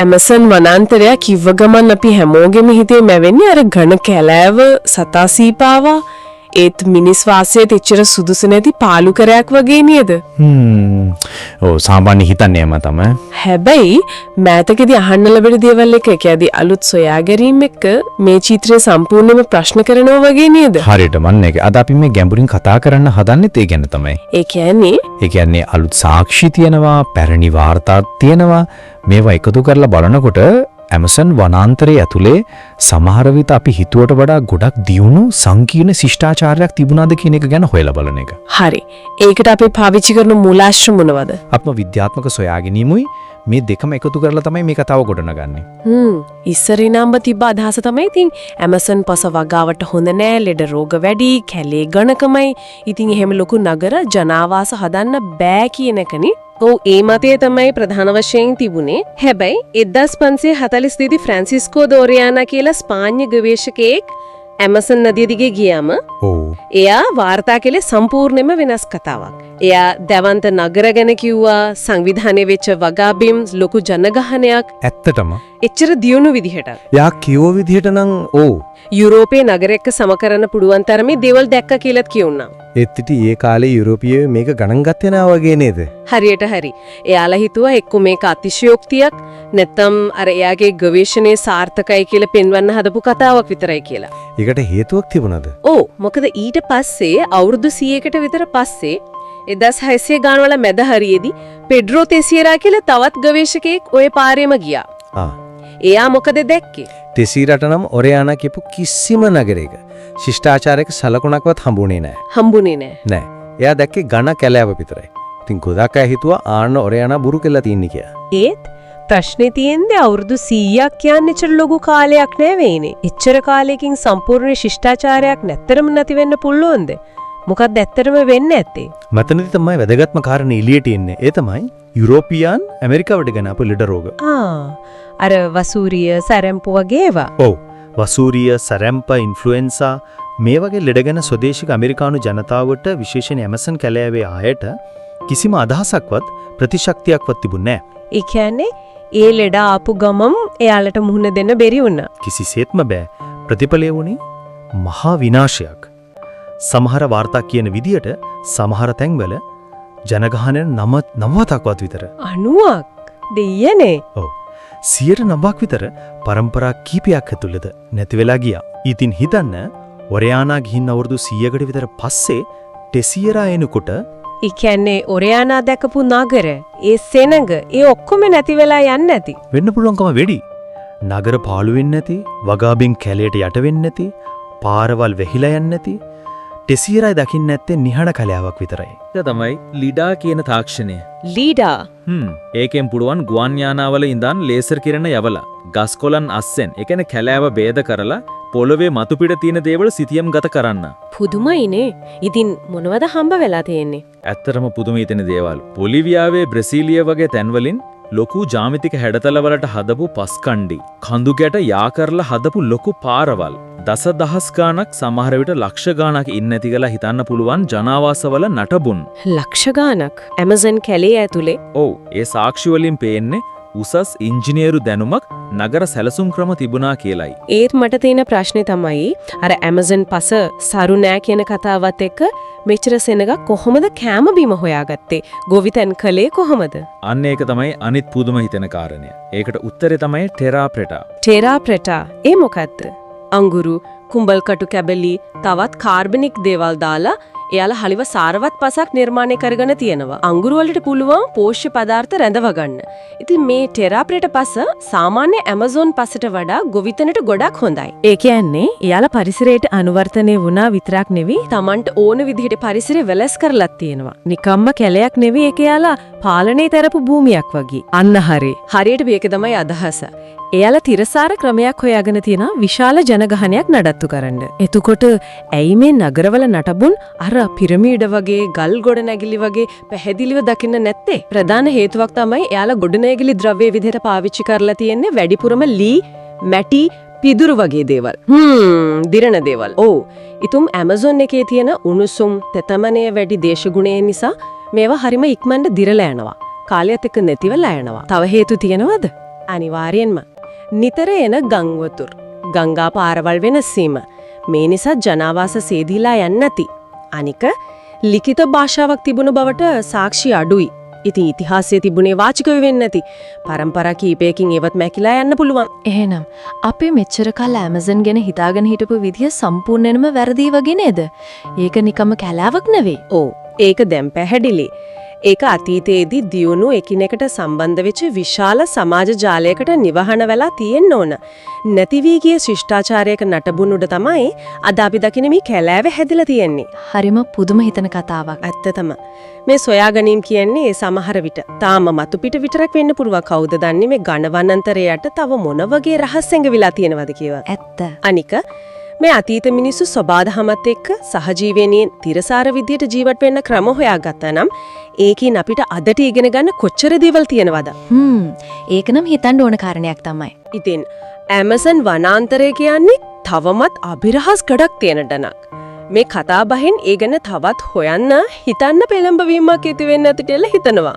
Amazon වනාන්තරයක් කිව්ව ගමන් අපි හැමෝගෙම හිතේ මැවෙන්නේ අර ඝන කැලෑව සතා සීපාවා. ඒත් මිනිස් වාසයට එච්චර සුදුසු නැති පාලුකරයක් වගේ නේද? ඔව් සාමාන්‍ය හිතන්නේ එම තමයි. හැබැයි මෑතකදී අහන්න ලැබෙන දේවල් එක කියදී අලුත් සොයා ගැනීම එක්ක මේ චිත්‍රය සම්පූර්ණයෙන්ම ප්‍රශ්න කරනවා වගේ නේද? හරියට මන්නේ ඒක. අද අපි මේ ගැඹුරින් කතා කරන්න හදන්නෙත් ඒ ගැන තමයි. ඒ කියන්නේ අලුත් සාක්ෂි තියෙනවා, පැරණි වාර්තාත් තියෙනවා. මේවා එකතු කරලා බලනකොට ඇමසන් වනාන්තරයේ ඇතුලේ සමහර විට අපි හිතුවට වඩා ගොඩක් දියුණු සංකීර්ණ ශිෂ්ටාචාරයක් තිබුණාද කියන එක ගැන හොයලා බලන එක. හරි. ඒකට අපි පාවිච්චි කරන මූලාශ්‍ර මොනවද? ආත්ම විද්‍යාත්මක සොයාගැනීමුයි මේ දෙකම එකතු කරලා තමයි මේ කතාව ගොඩනගන්නේ. ඉස්සර ඉඳන්ම තිබ්බ අදහස තමයි ඉතින් ඇමසන් පස වගාවට හොඳ නෑ, ලෙඩ රෝග වැඩි, කැලේ ඝනකමයි. ඉතින් එහෙම ලොකු නගර ජනාවාස හදන්න බෑ කියන එකනේ. ඔව් ඒ මතය තමයි ප්‍රධාන වශයෙන් තිබුණේ. හැබැයි 1542 දී ෆ්‍රැන්සිස්කෝ දෝරියානා කියලා ස්පාඤ්ඤ ගවේෂකයෙක් ඇමසන් නදිය දිගේ ගියාම එයා වාර්තා කළේ සම්පූර්ණයෙන්ම වෙනස් කතාවක්. එයා දැවන්ත නගර ගැන කිව්වා, සංවිධානය වෙච්ච වගාබිම්, ලොකු ජනගහනයක්. ඇත්තටම එච්චර දියුණු විදිහට. යා කියව විදිහට නම් යුරෝපයේ නගරයක සම කරන්න පුළුවන් තරමේ දේවල් දැක්ක කියලාත් කියුණා. ඒත් ඉතින් ඒ කාලේ යුරෝපීය මේක ගණන් ගත්තේ නෑ වගේ නේද? හරියට හරි. එයාලා හිතුවා එක්ක මේක අතිශයෝක්තියක් නැත්නම් අර එයාගේ ගවේෂණයේ සාර්ථකයි කියලා පෙන්වන්න හදපු කතාවක් විතරයි කියලා. ඒකට හේතුවක් තිබුණාද? ඔව්. මොකද ඊට පස්සේ අවුරුදු 100කට විතර පස්සේ 1600 ගානවල මැද හරියේදී පෙඩ්‍රෝ තෙසියරා කියලා තවත් ගවේෂකයෙක් ওই පාරේම ගියා. එයා මොකද දැක්කේ? තෙසියරට නම් ඔරයානා කියපු කිසිම නගරයක ශිෂ්ටාචාරයක සලකුණක්වත් හම්බුනේ නෑ. නෑ. එයා දැක්කේ ඝන කැලෑව විතරයි. ඉතින් ගොඩක් අය හිතුවා ආන්න ඔරයානා බුරු කියලා තින්නේ කියලා. ඒත් ප්‍රශ්නේ තියෙන්නේ අවුරුදු 100ක් කියන්නේ එච්චර ලොකු කාලයක් නෙවෙයිනේ. එච්චර කාලයකින් සම්පූර්ණ ශිෂ්ටාචාරයක් නැත්තරම නැති වෙන්න පුළුවන්ද? මොකක්ද ඇත්තටම වෙන්නේ නැත්තේ? මතනදි තමයි වැදගත්ම කාරණේ එළියට එන්නේ. ඒ තමයි යුරෝපියන් ඇමරිකාවට ගෙන අප ලෙඩ රෝග. අර වසූරිය, සැරැම්පු වගේ ඒවා. ඔව්. වසූරිය, සැරැම්ප, ඉන්ෆ්ලුවෙන්සා මේ වගේ ලෙඩ ගැන ස්වදේශික ඇමරිකානු ජනතාවට විශේෂයෙන් ඇමසන් කැලෑවේ ආයට කිසිම අදහසක්වත් ප්‍රතිශක්තියක්වත් තිබුණේ නැහැ. ඒ කියන්නේ ඒ ලෙඩ ආපු ගමම් එයාලට මුහුණ දෙන්න බැරි වුණා. කිසිසේත්ම බෑ. ප්‍රතිඵලය වුණේ මහා විනාශයක්. සමහර වාර්තා කියන විදියට සමහර තැන්වල ජනගහනය 90%ක්වත් විතර. 90ක් දෙයනේ. ඔව්. 109ක් විතර පරම්පරා කීපයක් ඇතුළත නැති වෙලා ගියා. ඉතින් හිතන්න ඔරයානා ගිහින් අවුරුදු 100කට විතර පස්සේ ටෙසියරා එනකොට ඒ කියන්නේ ඔරයානා දැකපු නගර, ඒ සෙනඟ, ඒ ඔක්කොම නැති වෙලා යන්නේ නැති. වෙන්න පුළුවන්කම වැඩි. නගර පාළු වෙන්නේ නැති, වගාබින් කැලයට යට වෙන්නේ නැති, පාරවල් වෙහිලා යන්නේ නැති. ටෙසියරා දකින්න නැත්තේ නිහඬ කලාවක් විතරයි. ඒක තමයි ලීඩා කියන තාක්ෂණය. ලීඩා. ඒකෙන් පුළුවන් ගුවන් යානාවල ඉඳන් ලේසර් කිරණ යවලා ගස් කොළන් අස්සෙන්, ඒ කියන්නේ කැලෑව ભેද කරලා පොළවේ මතු පිට තියෙන දේවල් සිතියම් ගත කරන්න. පුදුමයිනේ. ඉතින් මොනවද හම්බ වෙලා තියෙන්නේ? ඇත්තටම පුදුම හිතෙන දේවල්. බොලිවියාවේ, බ්‍රසීලිය වගේ තැන්වලින් ලොකු ජාමිතික හැඩතල වලට හදපු පස්කණ්ඩි, කඳු ගැට යා කරලා හදපු ලොකු පාරවල්, දසදහස් ගාණක්, සමහර විට ලක්ෂ ගාණක් ඉන්නේ නැති කියලා හිතන්න පුළුවන් ජනාවාසවල නටබුන්. ලක්ෂ ගාණක් ඇමසන් කැලේ ඇතුලේ. ඔව්. ඒ සාක්ෂි වලින් පේන්නේ උසස් ඉංජිනේරු දැනුමක්, නගර සැලසුම් ක්‍රම තිබුණා කියලයි. ඒත් මට තියෙන ප්‍රශ්නේ තමයි අර ඇමසන් පස සරු නෑ කියන කතාවත් එක්ක මෙච්චර සෙනග කොහොමද කෑම බීම හොයාගත්තේ? ගොවිතැන් කළේ කොහොමද? අන්න ඒක තමයි අනිත් පුදුම හිතෙන කාරණය. ඒකට උත්තරේ තමයි ටෙරාප්‍රෙටා. ටෙරාප්‍රෙටා ඒ මොකද්ද? අඟුරු, කුඹල් කටු කැබලි, තවත් කාබනික් දේවල් දාලා එයාලා හලිව සාරවත් පසක් නිර්මාණය කරගෙන තියෙනවා. අඟුරු වලට පුළුවන් පෝෂ්‍ය පදාර්ථ රැඳව ගන්න. ඉතින් මේ ටෙරාප්‍රෙට පස සාමාන්‍ය ඇමසෝන් පසට වඩා ගොවිතැනට ගොඩක් හොඳයි. ඒ කියන්නේ එයාලා පරිසරයට අනුවර්තනය වුණා විතරක් නෙවෙයි, Tamanට ඕන විදිහට පරිසරය වෙලස් කරලත් තියෙනවා. නිකම්ම කැලයක් නෙවෙයි, ඒක එයාලා පාලනය කරපු භූමියක් වගේ. අන්න හරි. හරියට මේක තමයි අදහස. එයාලා තිරසාර ක්‍රමයක් හොයාගෙන තියෙන විශාල ජනගහනයක් නඩත්තු කරන්න. එතකොට ඇයි මේ නගරවල නටබුන් අර පිරමීඩ වගේ, ගල් ගොඩනැගිලි වගේ පැහැදිලිව දකින්න නැත්තේ? ප්‍රධාන හේතුවක් තමයි එයාලා ගොඩනැගිලි ද්‍රව්‍ය විදිහට පාවිච්චි කරලා තියෙන්නේ වැඩිපුරම ලී, මැටි, පිදුරු වගේ දේවල්. දිරණ දේවල්. ඔව්. ඉතුම් ඇමසෝන් එකේ තියෙන උණුසුම්, තෙතමනය වැඩි දේශගුණය නිසා මේවා හරිම ඉක්මනට දිරලා යනවා. කාලයත් එක්ක නැතිවලා යනවා. තව හේතු තියෙනවද? අනිවාර්යෙන්ම. නිතර එන ගංවතුර. ගංගා පාරවල් වෙන සීම. මේ නිසා ජනාවාස සේදීලා යන්නේ නැති. අනික ලිඛිත භාෂාවක් තිබුණ බවට සාක්ෂි අඩුයි. ඉතින් ඉතිහාසයේ තිබුණේ වාචිකව වෙන්නේ නැති. පරම්පරා කීපයකින් ඒවත් මැකිලා යන්න පුළුවන්. එහෙනම් අපි මෙච්චර කල් ඇමසන් ගැන හිතාගෙන හිටපු විදිය සම්පූර්ණයෙන්ම වැරදි වගේ නේද? ඒක නිකම්ම කැලාවක් නෙවෙයි. ඕ ඒක දැන් පැහැදිලි. ඒක අතීතයේදී දියුණු එකිනෙකට සම්බන්ධ වෙච්ච විශාල සමාජ ජාලයකට නිවහන වෙලා තියෙන්න ඕන. නැති වී ගිය ශිෂ්ටාචාරයක නටබුනුඩ තමයි අද අපි දකින මේ කැලෑව හැදිලා තියෙන්නේ. හරිම පුදුම හිතන කතාවක්. ඇත්තටම මේ සොයාගැනීම් කියන්නේ ඒ සමහර විට තාම මතු පිට විතරක් වෙන්න පුළුවන්. කවුද දන්නේ මේ ඝනවනාන්තරයට තව මොන වගේ රහස් ඇඟවිලා තියෙනවද කියලා. ඇත්ත. අනික මේ අතීත මිනිස්සු සබාධමත් එක්ක සහජීවනයේ තිරසාර විදියට ජීවත් වෙන්න ක්‍රම හොයාගත්තා නම් ඒකින් අපිට අදට ඉගෙන ගන්න කොච්චර දේවල් තියෙනවද? ඒක නම් හිතන්න ඕන කාරණයක් තමයි. ඉතින් ඇමසන් වනාන්තරය කියන්නේ තවමත් අභිරහස් ගොඩක් තියෙන ඩනක්. මේ කතා බහෙන් ඒ ගැන තවත් හොයන්න හිතන්න පෙළඹවීමක් ඇති වෙන්න ඇති කියලා හිතනවා.